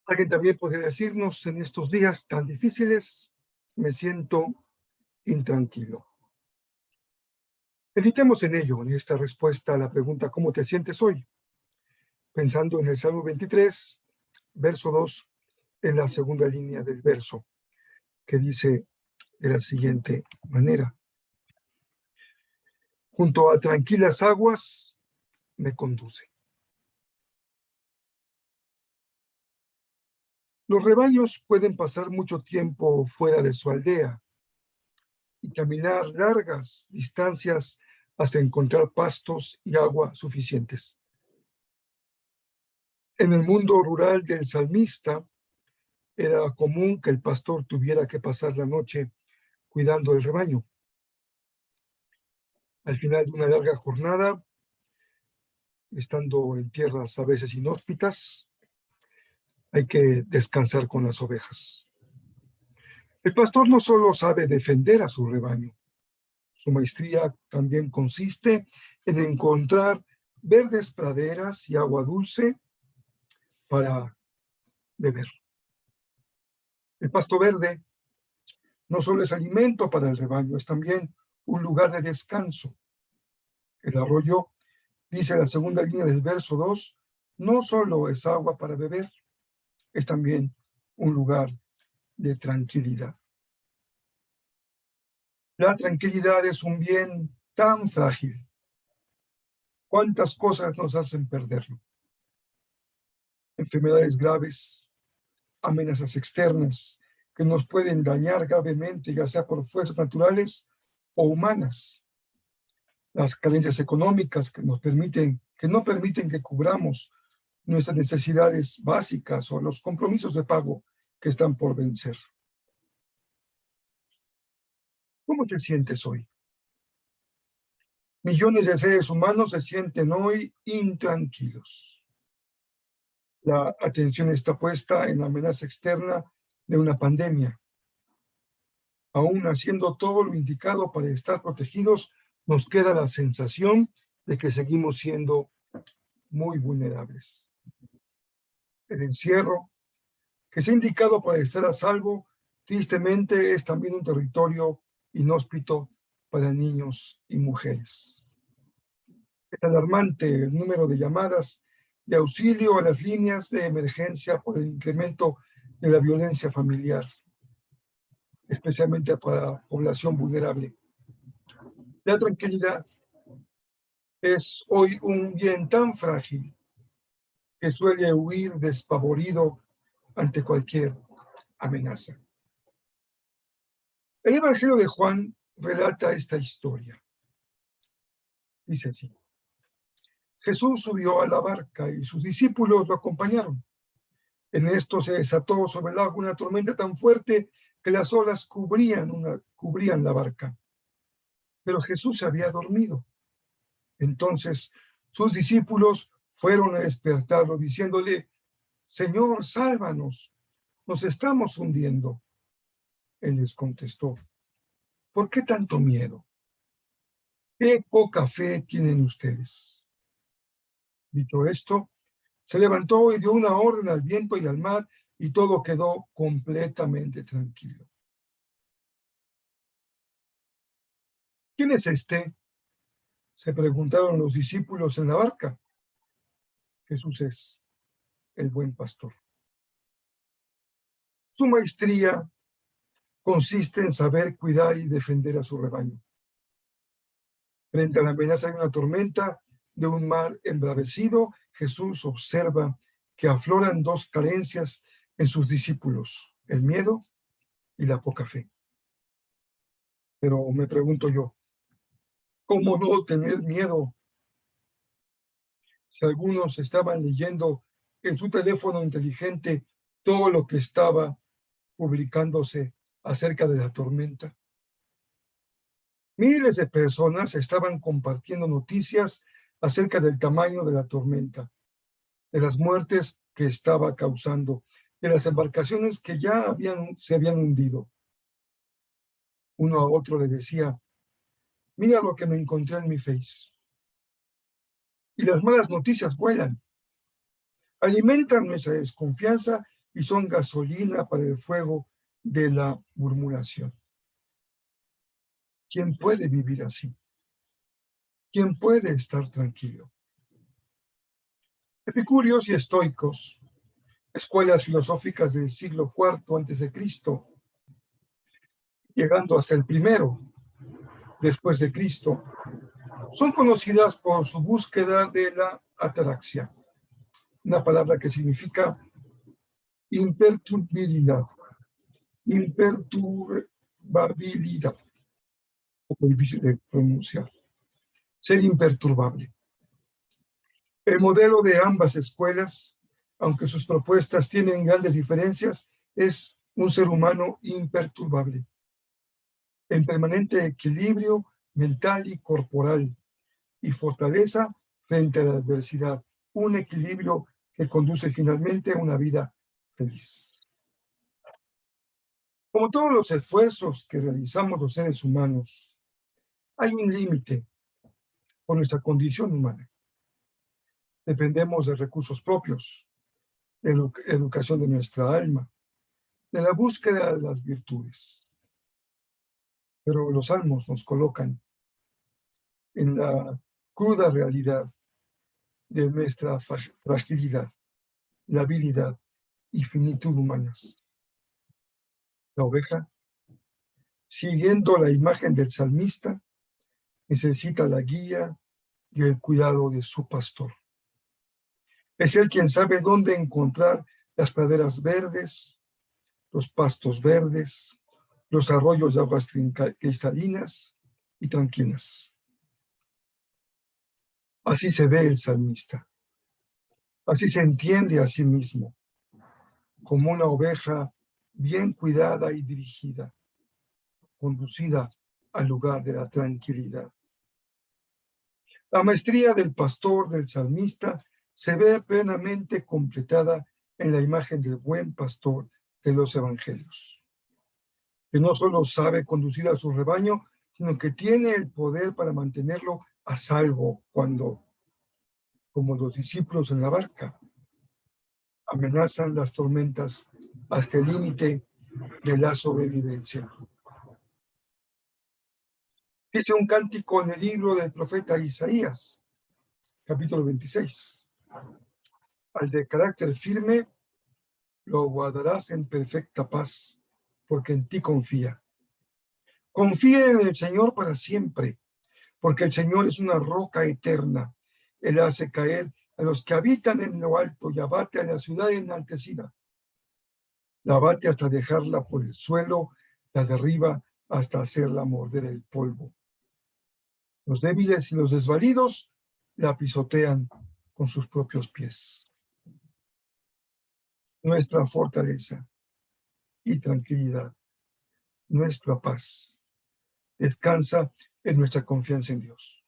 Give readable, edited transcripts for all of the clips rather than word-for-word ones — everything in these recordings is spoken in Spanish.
Alguien también puede decirnos en estos días tan difíciles, me siento intranquilo. Meditemos en ello, en esta respuesta a la pregunta ¿cómo te sientes hoy? Pensando en el Salmo 23, verso 2, en la segunda línea del verso, que dice de la siguiente manera: junto a tranquilas aguas me conduce. Los rebaños pueden pasar mucho tiempo fuera de su aldea y caminar largas distancias hasta encontrar pastos y agua suficientes. En el mundo rural del salmista era común que el pastor tuviera que pasar la noche cuidando el rebaño. Al final de una larga jornada, estando en tierras a veces inhóspitas, hay que descansar con las ovejas. El pastor no solo sabe defender a su rebaño, su maestría también consiste en encontrar verdes praderas y agua dulce para beber. El pasto verde no solo es alimento para el rebaño, es también un lugar de descanso. El arroyo, dice la segunda línea del verso 2, no solo es agua para beber, es también un lugar de tranquilidad. La tranquilidad es un bien tan frágil. ¿Cuántas cosas nos hacen perderlo? Enfermedades graves, amenazas externas que nos pueden dañar gravemente, ya sea por fuerzas naturales o humanas. Las carencias económicas que no permiten que cubramos nuestras necesidades básicas o los compromisos de pago que están por vencer. ¿Cómo te sientes hoy? Millones de seres humanos se sienten hoy intranquilos. La atención está puesta en la amenaza externa de una pandemia. Aún haciendo todo lo indicado para estar protegidos, nos queda la sensación de que seguimos siendo muy vulnerables. El encierro, que se ha indicado para estar a salvo, tristemente es también un territorio inhóspito para niños y mujeres. Es alarmante el número de llamadas de auxilio a las líneas de emergencia por el incremento de la violencia familiar, especialmente para población vulnerable. La tranquilidad es hoy un bien tan frágil que suele huir despavorido ante cualquier amenaza. El Evangelio de Juan relata esta historia. Dice así: Jesús subió a la barca y sus discípulos lo acompañaron. En esto se desató sobre el agua una tormenta tan fuerte que las olas cubrían la barca. Pero Jesús se había dormido. Entonces sus discípulos fueron a despertarlo diciéndole: Señor, sálvanos, nos estamos hundiendo. Él les contestó: ¿por qué tanto miedo? ¿Qué poca fe tienen ustedes? Dicho esto, se levantó y dio una orden al viento y al mar, y todo quedó completamente tranquilo. ¿Quién es este?, se preguntaron los discípulos en la barca. Jesús es el buen pastor. Su maestría consiste en saber cuidar y defender a su rebaño. Frente a la amenaza de una tormenta, de un mar embravecido, Jesús observa que afloran dos carencias en sus discípulos: el miedo y la poca fe. Pero me pregunto yo, ¿cómo no tener miedo si algunos estaban leyendo en su teléfono inteligente todo lo que estaba publicándose acerca de la tormenta? Miles de personas estaban compartiendo noticias acerca del tamaño de la tormenta, de las muertes que estaba causando, de las embarcaciones que ya se habían hundido. Uno a otro le decía: mira lo que me encontré en mi Face. Y las malas noticias vuelan, alimentan nuestra desconfianza y son gasolina para el fuego de la murmuración. ¿Quién puede vivir así? ¿Quién puede estar tranquilo? Epicúreos y estoicos, escuelas filosóficas del siglo IV antes de Cristo, llegando hasta el primero después de Cristo, son conocidas por su búsqueda de la ataraxia, una palabra que significa imperturbabilidad, imperturbabilidad, un poco difícil de pronunciar, ser imperturbable. El modelo de ambas escuelas, aunque sus propuestas tienen grandes diferencias, es un ser humano imperturbable, en permanente equilibrio mental y corporal, y fortaleza frente a la adversidad, un equilibrio que conduce finalmente a una vida feliz. Como todos los esfuerzos que realizamos los seres humanos, hay un límite por nuestra condición humana. Dependemos de recursos propios, de la educación de nuestra alma, de la búsqueda de las virtudes. Pero los salmos nos colocan en la cruda realidad de nuestra fragilidad, la habilidad y finitud humanas. La oveja, siguiendo la imagen del salmista, necesita la guía y el cuidado de su pastor. Es él quien sabe dónde encontrar las praderas verdes, los pastos verdes, los arroyos de aguas cristalinas y tranquilas. Así se ve el salmista. Así se entiende a sí mismo, como una oveja bien cuidada y dirigida, conducida al lugar de la tranquilidad. La maestría del pastor, del salmista, se ve plenamente completada en la imagen del buen pastor de los evangelios, que no solo sabe conducir a su rebaño, sino que tiene el poder para mantenerlo a salvo cuando, como los discípulos en la barca, amenazan las tormentas hasta el límite de la sobrevivencia. Dice un cántico en el libro del profeta Isaías, capítulo 26. Al de carácter firme, lo guardarás en perfecta paz, porque en ti confía. Confía en el Señor para siempre, porque el Señor es una roca eterna. Él hace caer a los que habitan en lo alto y abate a la ciudad enaltecida. La abate hasta dejarla por el suelo, la derriba hasta hacerla morder el polvo. Los débiles y los desvalidos la pisotean con sus propios pies. Nuestra fortaleza y tranquilidad, nuestra paz, descansa en nuestra confianza en Dios,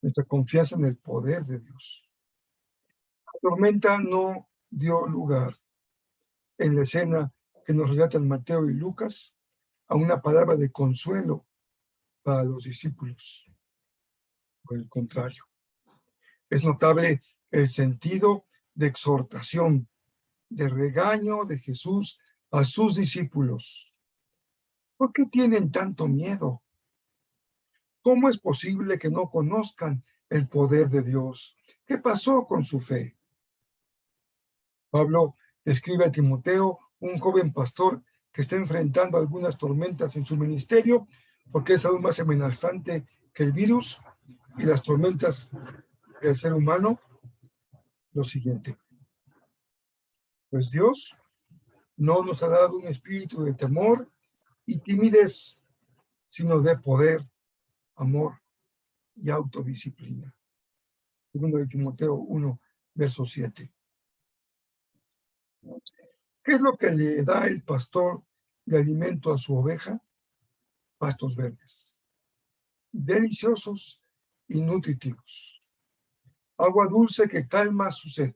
nuestra confianza en el poder de Dios. La tormenta no dio lugar en la escena que nos relatan Mateo y Lucas a una palabra de consuelo para los discípulos. Por el contrario, es notable el sentido de exhortación, de regaño de Jesús a sus discípulos. ¿Por qué tienen tanto miedo? ¿Cómo es posible que no conozcan el poder de Dios? ¿Qué pasó con su fe? Pablo escribe a Timoteo, un joven pastor que está enfrentando algunas tormentas en su ministerio, porque es aún más amenazante que el virus y las tormentas del ser humano, lo siguiente. Pues Dios no nos ha dado un espíritu de temor y timidez, sino de poder, amor y autodisciplina. Segundo de Timoteo 1, verso 7. ¿Qué es lo que le da el pastor de alimento a su oveja? Pastos verdes, deliciosos y nutritivos. Agua dulce que calma su sed.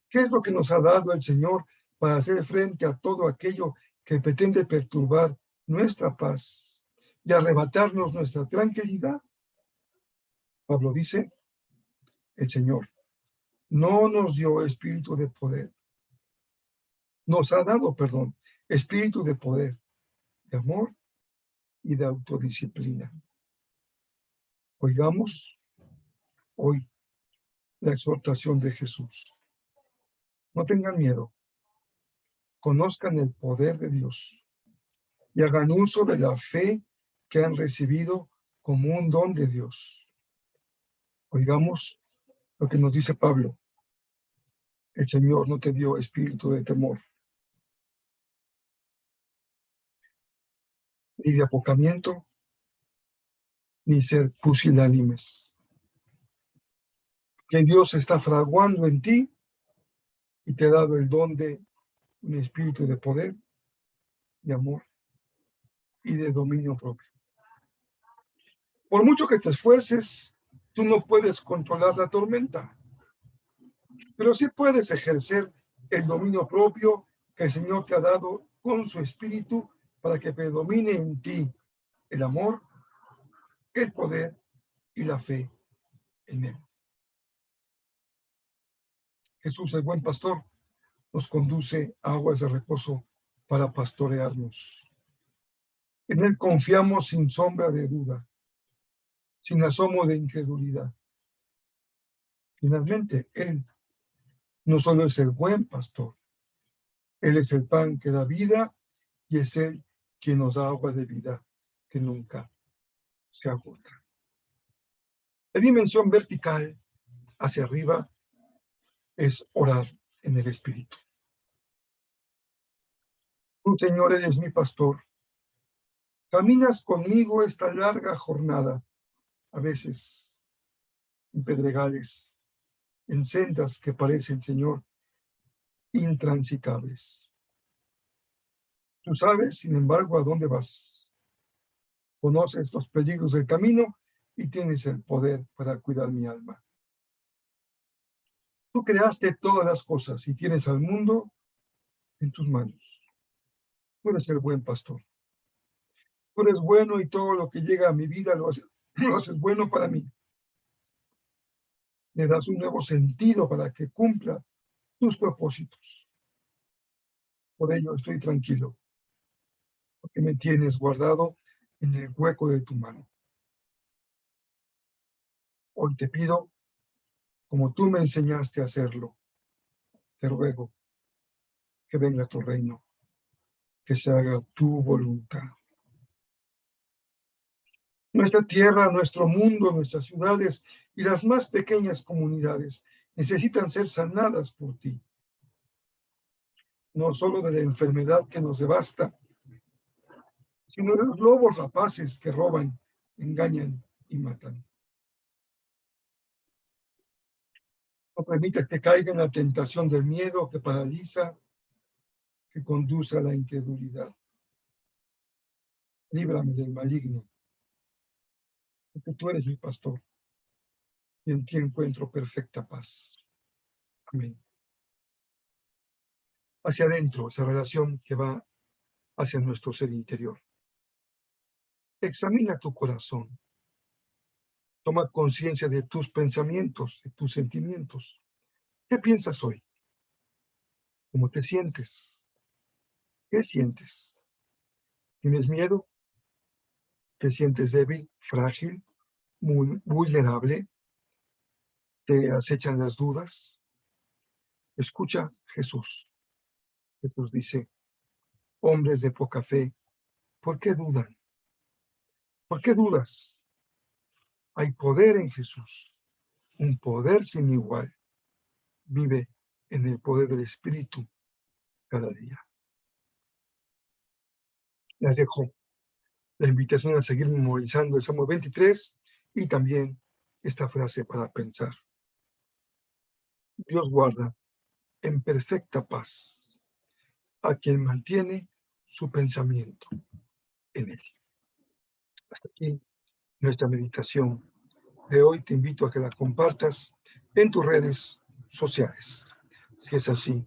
¿Qué es lo que nos ha dado el Señor para hacer frente a todo aquello que pretende perturbar nuestra paz y arrebatarnos nuestra tranquilidad? Pablo dice, el Señor no nos dio espíritu de poder, Nos ha dado, perdón, espíritu de poder, de amor y de autodisciplina. Oigamos hoy la exhortación de Jesús. No tengan miedo, conozcan el poder de Dios y hagan uso de la fe que han recibido como un don de Dios. Oigamos lo que nos dice Pablo. El Señor no te dio espíritu de temor, ni de apocamiento, ni ser pusilánimes. Que Dios está fraguando en ti y te ha dado el don de un espíritu de poder, de amor y de dominio propio. Por mucho que te esfuerces, tú no puedes controlar la tormenta, pero sí puedes ejercer el dominio propio que el Señor te ha dado con su espíritu para que predomine en ti el amor, el poder y la fe en Él. Jesús, el buen pastor, nos conduce a aguas de reposo para pastorearnos. En Él confiamos sin sombra de duda, sin asomo de incredulidad. Finalmente, Él no solo es el buen pastor, Él es el pan que da vida y es Él quien nos da agua de vida que nunca se agota. La dimensión vertical hacia arriba es orar en el Espíritu. Tú, Señor, eres mi pastor. Caminas conmigo esta larga jornada, a veces en pedregales, en sendas que parecen, Señor, intransitables. Tú sabes, sin embargo, a dónde vas. Conoces los peligros del camino y tienes el poder para cuidar mi alma. Tú creaste todas las cosas y tienes al mundo en tus manos. Tú eres el buen pastor. Tú eres bueno y todo lo que llega a mi vida lo haces bueno para mí. Me das un nuevo sentido para que cumpla tus propósitos. Por ello estoy tranquilo, porque me tienes guardado en el hueco de tu mano. Hoy te pido, como tú me enseñaste a hacerlo, te ruego que venga tu reino, que se haga tu voluntad. Nuestra tierra, nuestro mundo, nuestras ciudades y las más pequeñas comunidades necesitan ser sanadas por ti. No solo de la enfermedad que nos devasta, sino de los lobos rapaces que roban, engañan y matan. No permitas que caiga en la tentación del miedo que paraliza, que conduce a la incredulidad. Líbrame del maligno, porque tú eres mi pastor y en ti encuentro perfecta paz. Amén. Hacia adentro, esa relación que va hacia nuestro ser interior. Examina tu corazón. Toma conciencia de tus pensamientos, de tus sentimientos. ¿Qué piensas hoy? ¿Cómo te sientes? ¿Qué sientes? ¿Tienes miedo? ¿Te sientes débil, frágil, muy vulnerable? ¿Te acechan las dudas? Escucha Jesús. Jesús dice, hombres de poca fe, ¿por qué dudan? ¿Por qué dudas? Hay poder en Jesús, un poder sin igual. Vive en el poder del Espíritu cada día. Les dejo la invitación a seguir memorizando el Salmo 23 y también esta frase para pensar. Dios guarda en perfecta paz a quien mantiene su pensamiento en Él. Hasta aquí nuestra meditación de hoy. Te invito a que la compartas en tus redes sociales, si es así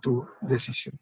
tu decisión.